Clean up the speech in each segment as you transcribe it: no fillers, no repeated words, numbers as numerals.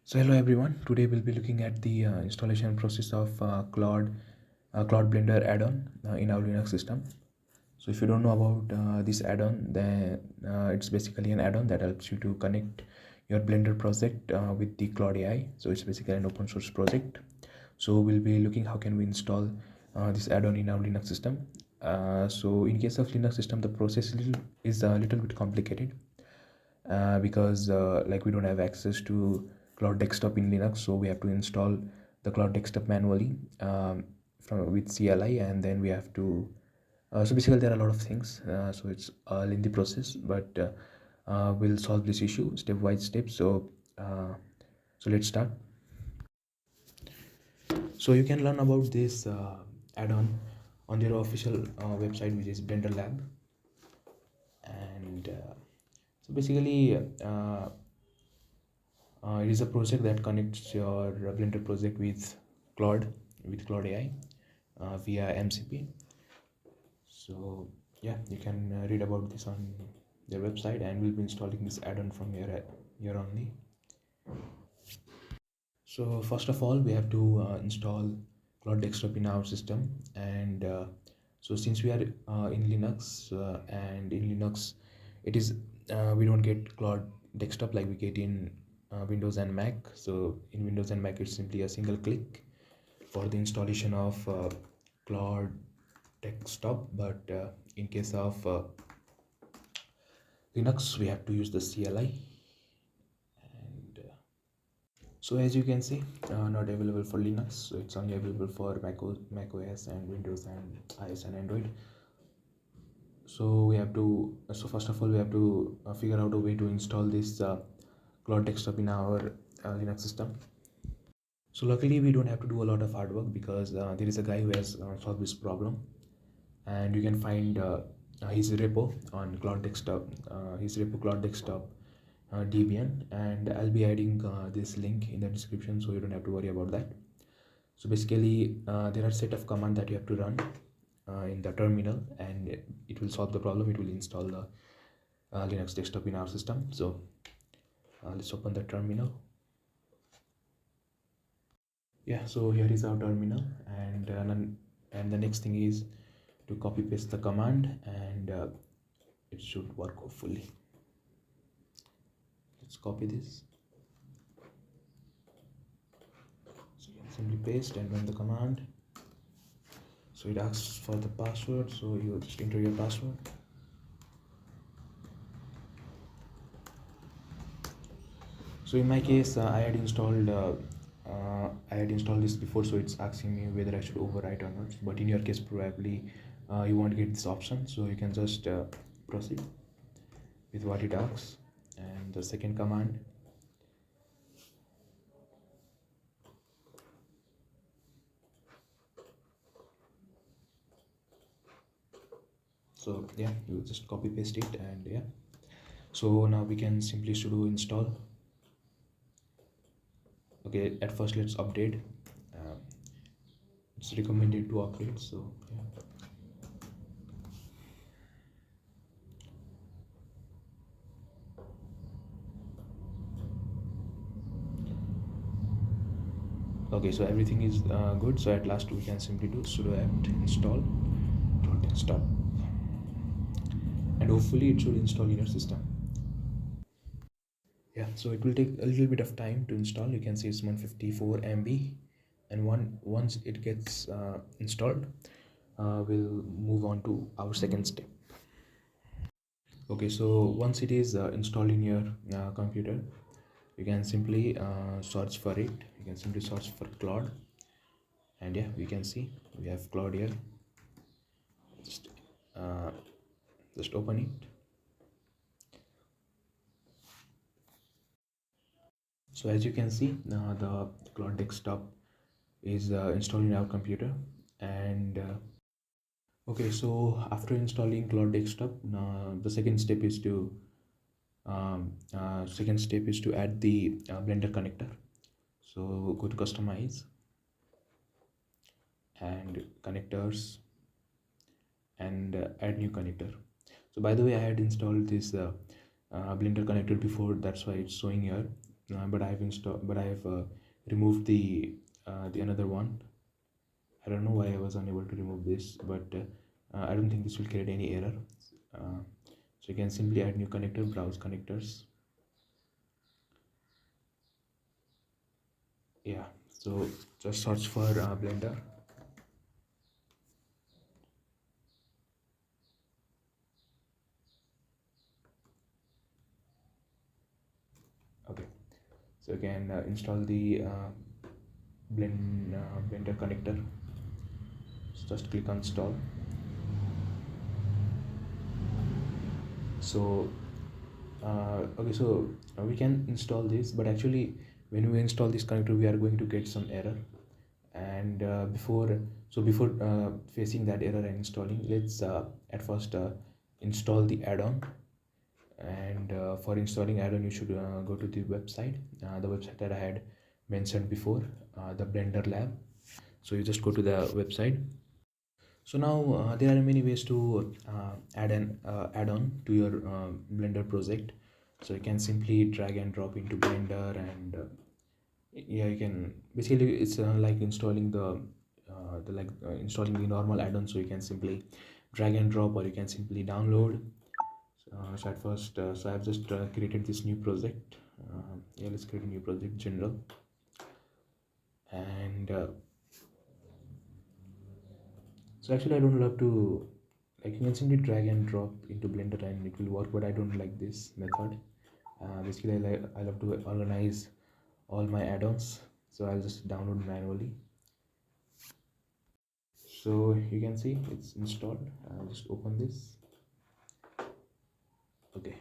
So hello everyone. Today we'll be looking at the installation process of Claude Blender add-on in our Linux system. So if you don't know about this add-on, then it's basically an add-on that helps you to connect your Blender project with the Claude AI. So it's basically an open source project. So we'll be looking how can we install this add-on in our Linux system. So in case of Linux system, the process is a little bit complicated because like we don't have access to Claude Desktop in Linux, so we have to install the Claude Desktop manually from with CLI, and then we have to. So basically, there are a lot of things. So it's all in the process, but we'll solve this issue step by step. So let's start. So you can learn about this add-on on their official website, which is Blender Lab, and so basically. It is a project that connects your Blender project with Claude AI via MCP. So yeah, you can read about this on their website, and we'll be installing this add-on from here only. So first of all, we have to install Claude Desktop in our system, and so since we are in Linux, and in Linux, it is we don't get Claude Desktop like we get in Windows and Mac. So in Windows and Mac, it's simply a single click for the installation of Claude Desktop, but in case of Linux, we have to use the CLI. And so as you can see, not available for Linux, so it's only available for Mac OS and Windows and iOS and Android. So we have to, so first of all, we have to figure out a way to install this Claude Desktop in our Linux system. So luckily we don't have to do a lot of hard work because there is a guy who has solved this problem, and you can find his repo on Claude Desktop, his repo Claude Desktop Debian, and I'll be adding this link in the description, so you don't have to worry about that. So basically there are set of commands that you have to run in the terminal, and it will solve the problem. It will install the Linux desktop in our system. So let's open the terminal. Yeah, so here is our terminal, and the next thing is to copy paste the command, and it should work hopefully. Let's copy this. So you can simply paste and run the command. So it asks for the password, so you just enter your password. So in my case, I had installed this before, so it's asking me whether I should overwrite or not. But in your case, probably you won't get this option, so you can just proceed with what it asks. And the second command, so yeah, you just copy paste it, and yeah, so now we can simply sudo install. Okay, at first let's update. It's recommended to update, so yeah. Okay, so everything is good. So at last we can simply do sudo apt install Claude Desktop, and hopefully it should install in your system. Yeah, so it will take a little bit of time to install. You can see it's 154 MB, and once it gets installed, we'll move on to our second step. Okay, so once it is installed in your computer, you can simply search for it. You can simply search for Claude, and yeah, we can see we have Claude here. Just uh, just open it. So as you can see, the Claude Desktop is installed in our computer, and okay, so after installing Claude Desktop, the second step is to add the Blender connector. So go to customize and connectors, and add new connector. So by the way, I had installed this Blender connector before, that's why it's showing here. but I've installed, but I've removed the another one. I don't know why I was unable to remove this, but I don't think this will create any error. So you can simply add new connector, browse connectors. Yeah, so just search for Blender. Okay, so you can install the Blender connector. So just click on install. So okay, so we can install this, but actually when we install this connector we are going to get some error. And before facing that error and installing, let's at first install the add-on. And for installing add-on you should go to the website that I had mentioned before, the Blender Lab. So you just go to the website. So now there are many ways to add an add-on to your Blender project. So you can simply drag and drop into Blender, and yeah, you can basically it's like installing installing the normal add-on. So you can simply drag and drop, or you can simply download. So at first, so I've just created this new project. Yeah, let's create a new project, general. And so actually I don't love to, like, you can simply drag and drop into Blender and it will work, but I don't like this method. Basically I love to organize all my add-ons, so I'll just download manually. So you can see it's installed. I'll just open this. Okay,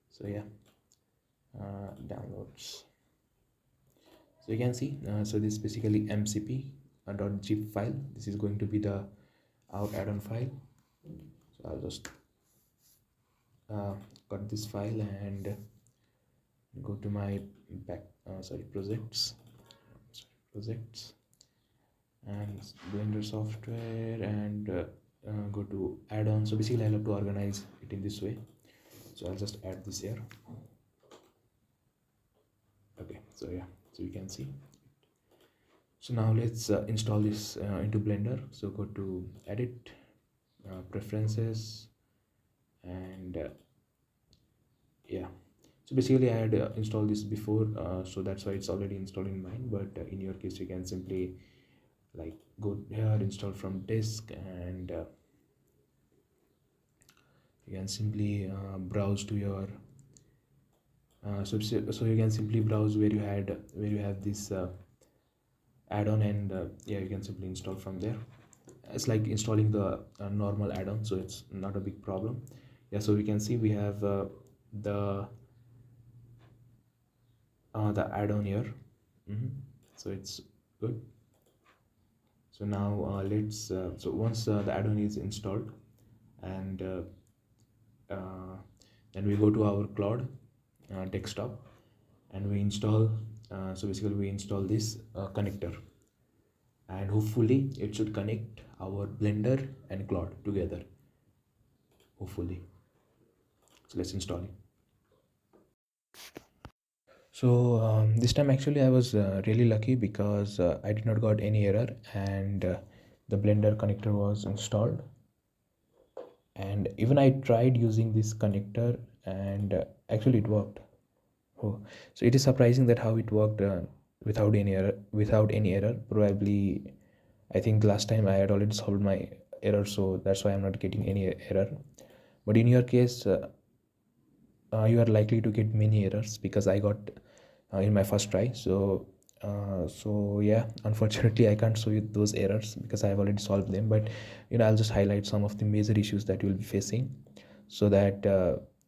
so yeah, downloads. So you can see, so this is basically mcp .zip file. This is going to be the our add-on file. So I'll just cut this file and go to my projects and Blender software, and go to add-on. So basically I love to organize it in this way, so I'll just add this here. Okay, so yeah, so you can see. So now let's install this into Blender. So go to edit, preferences, and yeah, so basically I had installed this before, so that's why it's already installed in mine. But in your case you can simply like go here, install from disk, and you can simply browse to your so you can simply browse where you have this add-on, and yeah, you can simply install from there. It's like installing the normal add-on, so it's not a big problem. Yeah, so we can see we have the the add-on here. So it's good. So now let's so once the add-on is installed, and uh, then we go to our Claude Desktop, and we install so basically we install this connector, and hopefully it should connect our Blender and Claude together, hopefully. So let's install it. So this time actually I was really lucky, because I did not got any error, and the Blender connector was installed. And even I tried using this connector, and actually it worked. Oh, so it is surprising that how it worked without any error. Probably, I think last time I had already solved my error, so that's why I'm not getting any error. But in your case, you are likely to get many errors, because I got in my first try. So yeah, unfortunately I can't show you those errors because I have already solved them. But I'll just highlight some of the major issues that you will be facing, so that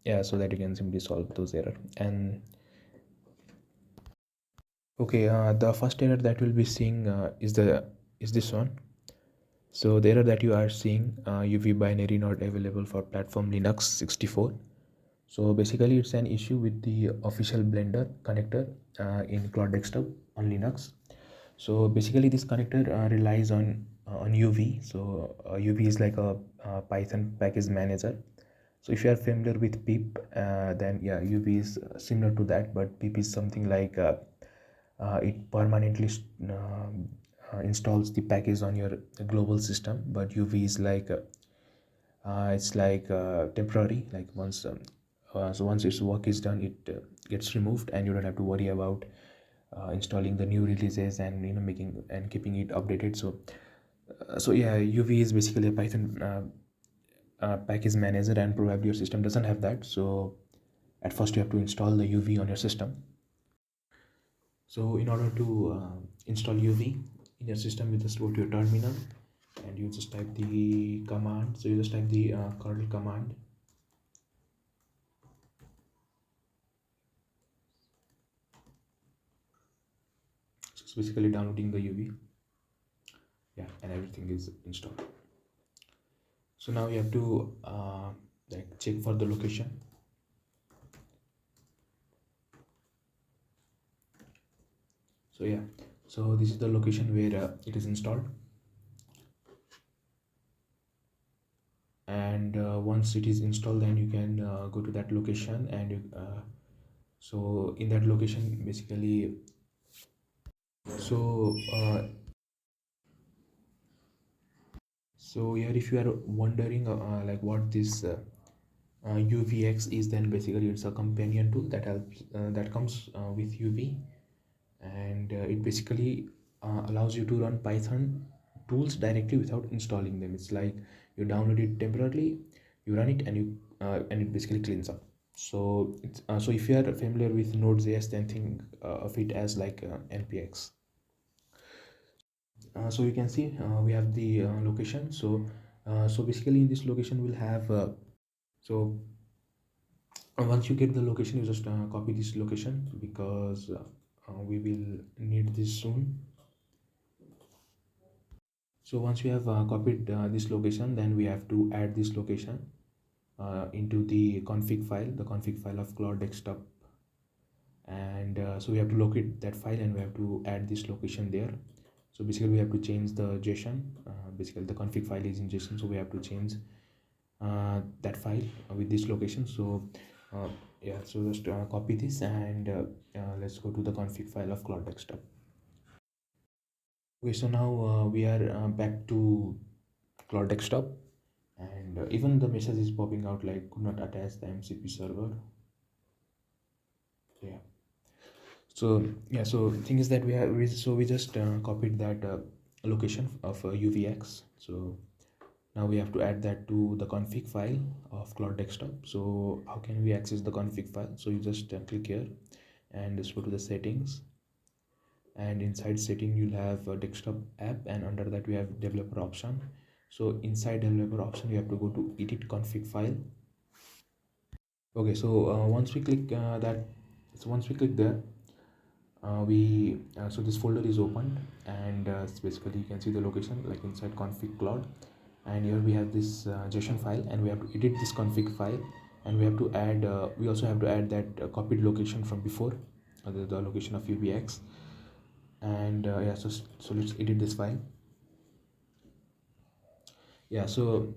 yeah, so that you can simply solve those errors. And okay, the first error that we'll be seeing is this one. So the error that you are seeing, UV binary not available for platform Linux 64. So basically it's an issue with the official Blender connector in Claude Desktop on Linux. So basically this connector relies on UV. So UV is like a Python package manager, So if you are familiar with pip, then yeah, UV is similar to that, but pip is something like it permanently installs the package on your global system, but UV is like it's like temporary, like so once its work is done, it gets removed, and you don't have to worry about installing the new releases and making and keeping it updated. So yeah, UV is basically a Python package manager, and probably your system doesn't have that. So at first you have to install the UV on your system. So in order to install UV in your system, you just go to your terminal and you just type the command. So you just type the curl command. So it's basically downloading the UV. Yeah, and everything is installed. So now you have to like check for the location. So yeah, so this is the location where it is installed, and once it is installed, then you can go to that location, and so in that location basically, so so here if you are wondering like what this UVX is, then basically it's a companion tool that helps that comes with UV, and it basically allows you to run Python tools directly without installing them. It's like you download it temporarily, you run it, and you and it basically cleans up. So it's so if you are familiar with Node.js, then think of it as like npx. So you can see we have the location. So basically in this location we'll have so once you get the location, you just copy this location, because we will need this soon. So once we have copied this location, then we have to add this location into the config file of Claude Desktop, and so we have to locate that file, and we have to add this location there. So basically we have to change the JSON. Basically the config file is in JSON, so we have to change that file with this location. So yeah, so just copy this, and let's go to the config file of Claude Desktop. Okay, so now we are back to Claude Desktop, and even the message is popping out like could not attach the MCP server. Yeah, so yeah, so thing is that we just copied that location of UVX. So now we have to add that to the config file of Claude Desktop. So how can we access the config file? So you just click here and just go to the settings, and inside setting you'll have a desktop app, and under that we have developer option. So inside developer option you have to go to edit config file. Okay, so once we click once we click there, we so this folder is opened, and so basically you can see the location like inside config Claude, and here we have this JSON file, and we have to edit this config file, and we have to add we also have to add that copied location from before, the location of UBX, and yeah, so let's edit this file. Yeah, so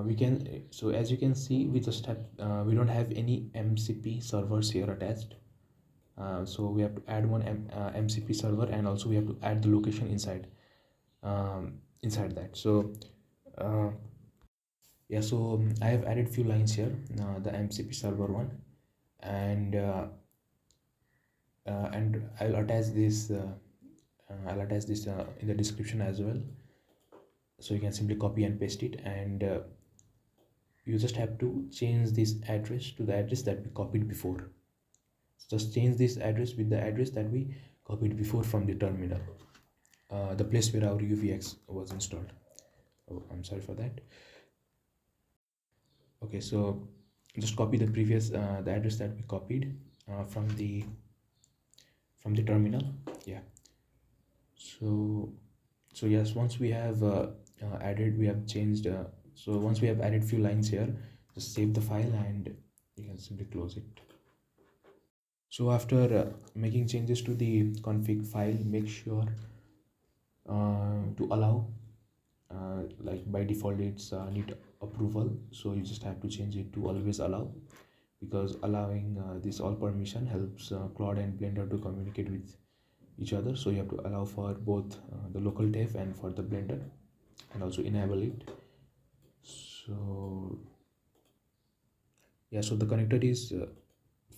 we can, so as you can see, we just have we don't have any MCP servers here attached. So we have to add one MCP server, and also we have to add the location inside inside that. So yeah, so I have added few lines here, the MCP server one, and I'll attach this in the description as well, so you can simply copy and paste it, and you just have to change this address to the address that we copied before. So just change this address with the address that we copied before from the terminal, the place where our UVX was installed. Oh, I'm sorry for that. Okay, so just copy the previous the address that we copied from the terminal. Yeah, so yes, once we have added we have changed so once we have added few lines here, just save the file, and you can simply close it. So after making changes to the config file, make sure to allow like by default it's need approval, so you just have to change it to always allow, because allowing this all permission helps Claude and Blender to communicate with each other. So you have to allow for both the local dev and for the Blender, and also enable it. So yeah, so the connector is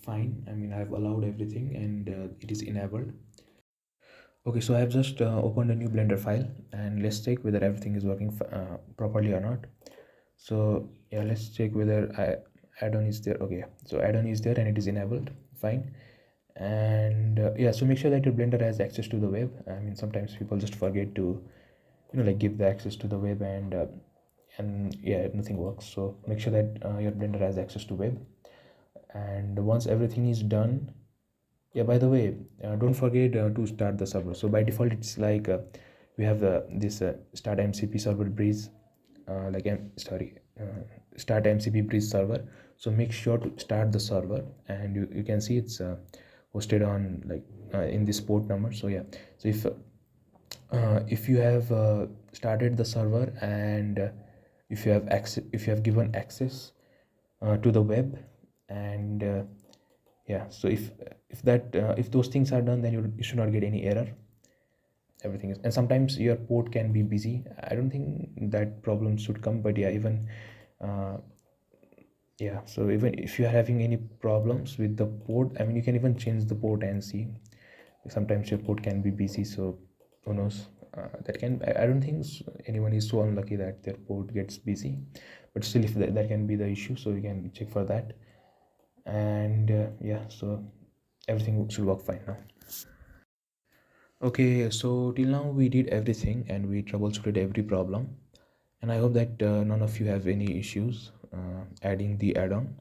fine. I mean, I've allowed everything, and it is enabled. Okay, so I have just opened a new Blender file, and let's check whether everything is working properly or not. So yeah, let's check whether add-on is there. Okay, so add-on is there and it is enabled, fine. And yeah, so make sure that your Blender has access to the web. I mean, sometimes people just forget to like give the access to the web, and yeah, nothing works. So make sure that your Blender has access to web. And once everything is done, yeah, by the way, don't forget to start the server. So by default it's like we have this start MCP server bridge, like start MCP bridge server. So make sure to start the server, and you can see it's hosted on like in this port number. So yeah, so if you have started the server, and if you have given access to the web, and yeah, so if those things are done, then you should not get any error. Everything is, and sometimes your port can be busy. I don't think that problem should come, but yeah, even uh, yeah, so even if you are having any problems with the port, I mean, you can even change the port and see. Sometimes your port can be busy, so who knows. That can, I don't think anyone is so unlucky that their port gets busy, but still, if that can be the issue, so you can check for that. And yeah, so everything should work fine now. Okay, so till now we did everything and we troubleshooted every problem, and I hope that none of you have any issues adding the add-on.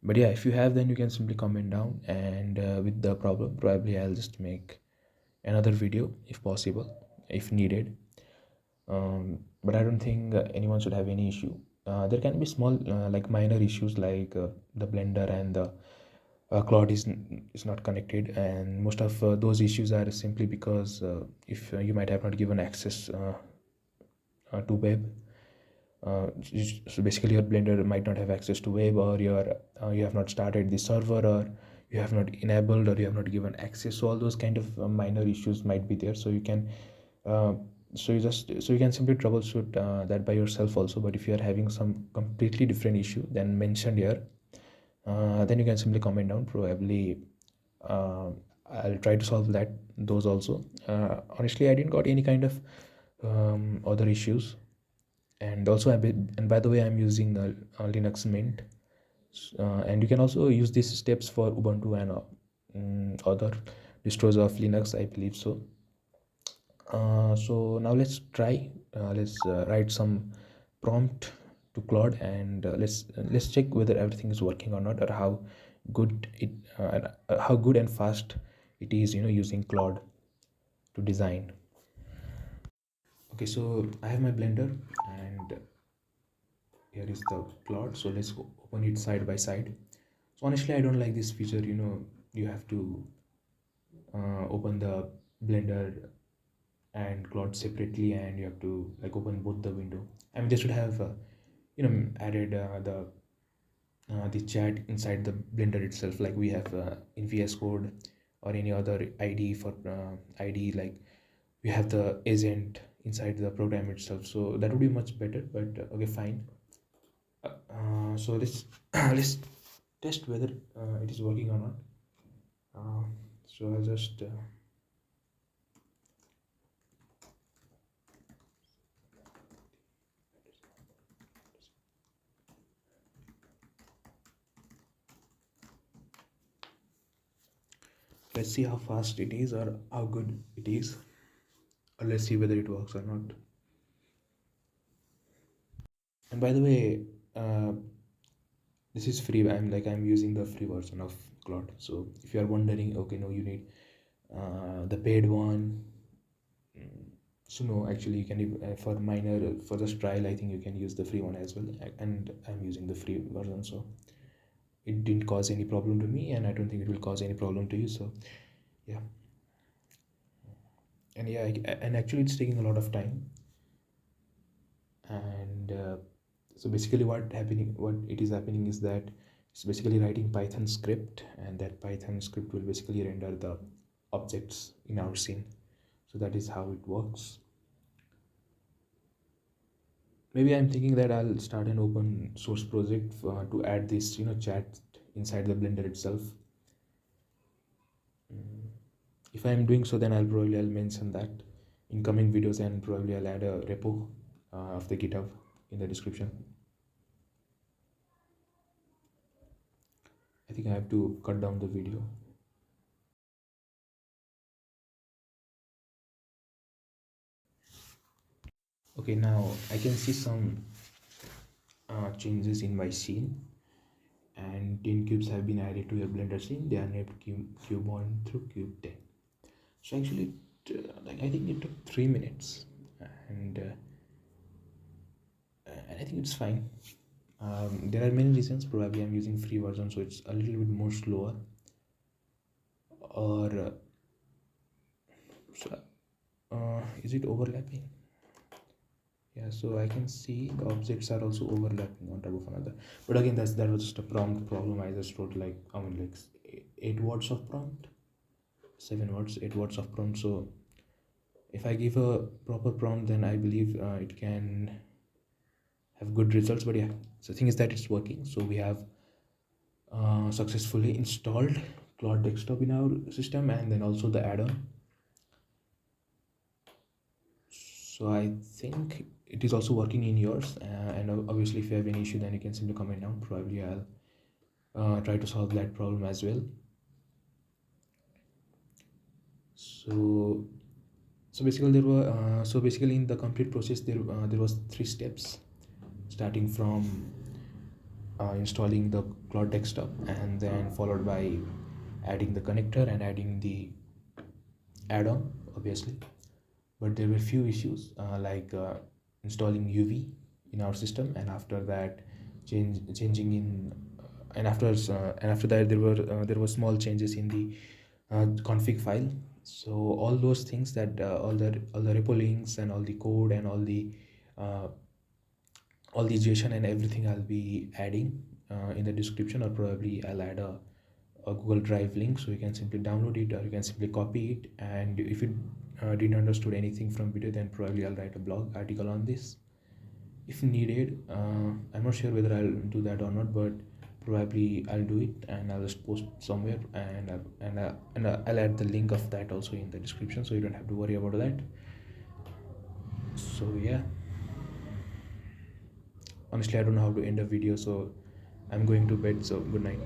But yeah, if you have, then you can simply comment down, and with the problem probably I'll just make another video if possible, if needed. But I don't think anyone should have any issue. There can be small like minor issues, like the Blender and the Claude is not connected, and most of those issues are simply because if you might have not given access to web. So basically your Blender might not have access to web, or you have not started the server, or you have not enabled, or you have not given access. So all those kind of minor issues might be there, so you can uh, so you can simply troubleshoot that by yourself also. But if you are having some completely different issue than mentioned here, then you can simply comment down. Probably uh, I'll try to solve those also. Honestly, I didn't got any kind of other issues. And also and by the way, I'm using Linux Mint, and you can also use these steps for Ubuntu and other distros of Linux, I believe so. So now let's write some prompt to Claude, and let's check whether everything is working or not, or good it how good and fast it is, using Claude to design. Okay, so I have my Blender, and here is the Claude. So let's open it side by side. So honestly, I don't like this feature. You have to open the Blender and Claude separately, and you have to like open both the window. I mean, they should have added the chat inside the Blender itself, like we have in VS Code or any other ID for ID, like we have the agent inside the program itself. So that would be much better. But okay, fine. So let's let's test whether it is working or not. So I'll just let's see how fast it is, or how good it is, or let's see whether it works or not. And by the way, this is free. I'm using the free version of Claude. So if you are wondering, okay, no, you need the paid one. So no, actually you can for minor, for this trial, I think you can use the free one as well. And I'm using the free version, so it didn't cause any problem to me, and I don't think it will cause any problem to you. So yeah, and yeah, and actually it's taking a lot of time. And so basically what it is happening is that it's basically writing Python script, and that Python script will basically render the objects in our scene. So that is how it works. Maybe I'm thinking that I'll start an open source project to add this chat inside the Blender itself. If I'm doing so, then I'll mention that in coming videos, and probably I'll add a repo of the GitHub in the description. I think I have to cut down the video. Okay, now I can see some changes in my scene, and 10 cubes have been added to your Blender scene. They are named cube 1 through cube 10. So actually, I think it took 3 minutes, and I think it's fine. There are many reasons. Probably I'm using free version, so it's a little bit more slower. Or is it overlapping? Yeah, so I can see the objects are also overlapping on top of another. But again, that was just a prompt problem. I just wrote like 8 words of prompt, 7 words, 8 words of prompt. So if I give a proper prompt, then I believe it can have good results. But yeah, so the thing is that it's working. So we have successfully installed Claude Desktop in our system, and then also the add-on. So I think it is also working in yours, and obviously if you have any issue, then you can simply comment down. Probably I'll try to solve that problem as well. So basically in the complete process there was 3 steps, starting from installing the Claude Desktop, and then followed by adding the connector and adding the add-on, obviously. But there were few issues, like installing UV in our system, and after that changing in and after that there were small changes in the config file. So all those things, that all the repo links and all the code and uh, all the JSON and everything, I'll be adding in the description, or probably I'll add a Google Drive link, so you can simply download it, or you can simply copy it. And if you didn't understood anything from video, then probably I'll write a blog article on this if needed. I'm not sure whether I'll do that or not, but probably I'll do it, and I'll just post somewhere, and I'll add the link of that also in the description, so you don't have to worry about that. So yeah, honestly I don't know how to end a video, so I'm going to bed, so good night.